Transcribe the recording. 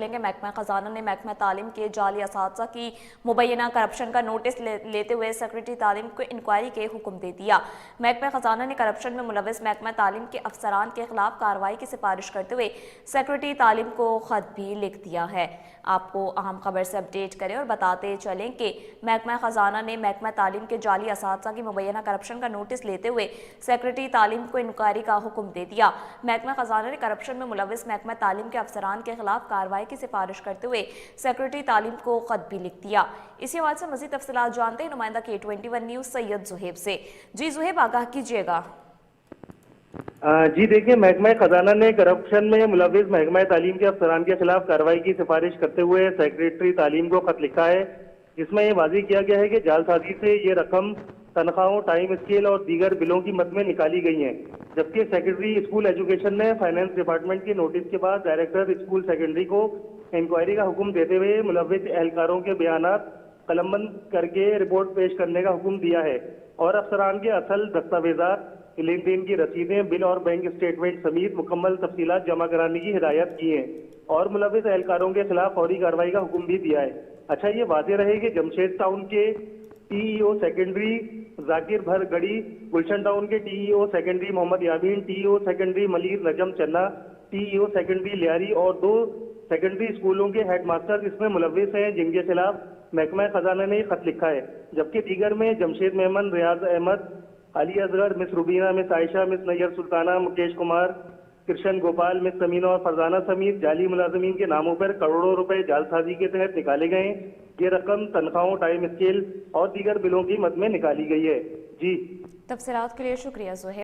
लेंगे। महकमा खजाना ने महकमा तालीम के जाली असातिज़ा की मुबैना करप्शन का नोटिस लेते हुए सेक्रेटरी तालीम को इंक्वायरी के हुक्म दे दिया। महकमा खजाना ने करप्शन में मुलविस महकमा तालीम के अफसरान के खिलाफ कार्रवाई की सिफारिश करते हुए सेक्रेटरी तालीम को खत भी लिख दिया है। आपको अहम खबर से अपडेट करें और बताते चलें कि महकमा खजाना ने महकमा तालीम के जाली असातिज़ा की मुबैना करप्शन का नोटिस लेते हुए सेक्रेटरी तालीम को इंक्वायरी का हुक्म दे दिया। महकमा खजाना ने करप्शन में मुलविस महकमा तालीम के अफसरान के खिलाफ कार्रवाई की सिफारिश करते हुए सेक्रेटरी तालीम को खत भी लिख दिया। इसी हवाले से मज़ीद तफसीलात जानते हैं नुमाइंदा K21 न्यूज़ सैयद जुहेब से। जी जुहेब, आगाह कीजिएगा। जी देखिए, महकमा खजाना ने करप्शन में मुलविस महकमा तालीम के अफसरान के खिलाफ कार्रवाई की सिफारिश करते हुए सेक्रेटरी तालीम को खत लिखा है, जिसमें ये वाज़ेह किया गया है कि जालसाजी से ये रकम तनख्वाहों, टाइम स्केल और दीगर बिलों की मद में निकाली गई हैं। जबकि सेक्रेटरी स्कूल एजुकेशन ने फाइनेंस डिपार्टमेंट के नोटिस के बाद डायरेक्टर स्कूल सेकेंडरी को इंक्वायरी का हुक्म देते हुए मुलविस एहलकारों के बयानात कलमबंद करके रिपोर्ट पेश करने का हुक्म दिया है और अफसरान के असल दस्तावेजात, लेन देन की रसीदें, बिल और बैंक स्टेटमेंट समेत मुकम्मल तफसीलात जमा कराने की हिदायत की है और मुलविस एहलकारों के खिलाफ फौरी कार्रवाई का हुक्म भी दिया है। अच्छा, ये वाज़ेह रहे कि जमशेद टाउन के टीईओ सेकेंडरी जाकिर भर गढ़ी, गुलशन टाउन के टीईओ सेकेंडरी मोहम्मद यामीन, टीईओ सेकेंडरी मलिर नजम चन्ना, टीईओ सेकेंडरी लियारी और 2 सेकेंडरी स्कूलों के हेडमास्टर इसमें मुलविस हैं, जिनके खिलाफ महकमा खजाना ने खत लिखा है। जबकि दीगर में Jamshed Memon, Riaz Ahmed, Ali Asghar, miss Rubina, miss Ayesha, miss Nayyar Sultana, Mukesh Kumar, Krishna Gopal, miss Samina और फरजाना समेत जाली मुलाजमीन के नामों पर करोड़ों रुपए जालसाजी के तहत निकाले गए। ये रकम तनख्वाहों, टाइम स्केल और दीगर बिलों की मद में निकाली गई है। जी, तफसीलात के लिए शुक्रिया जुहेब।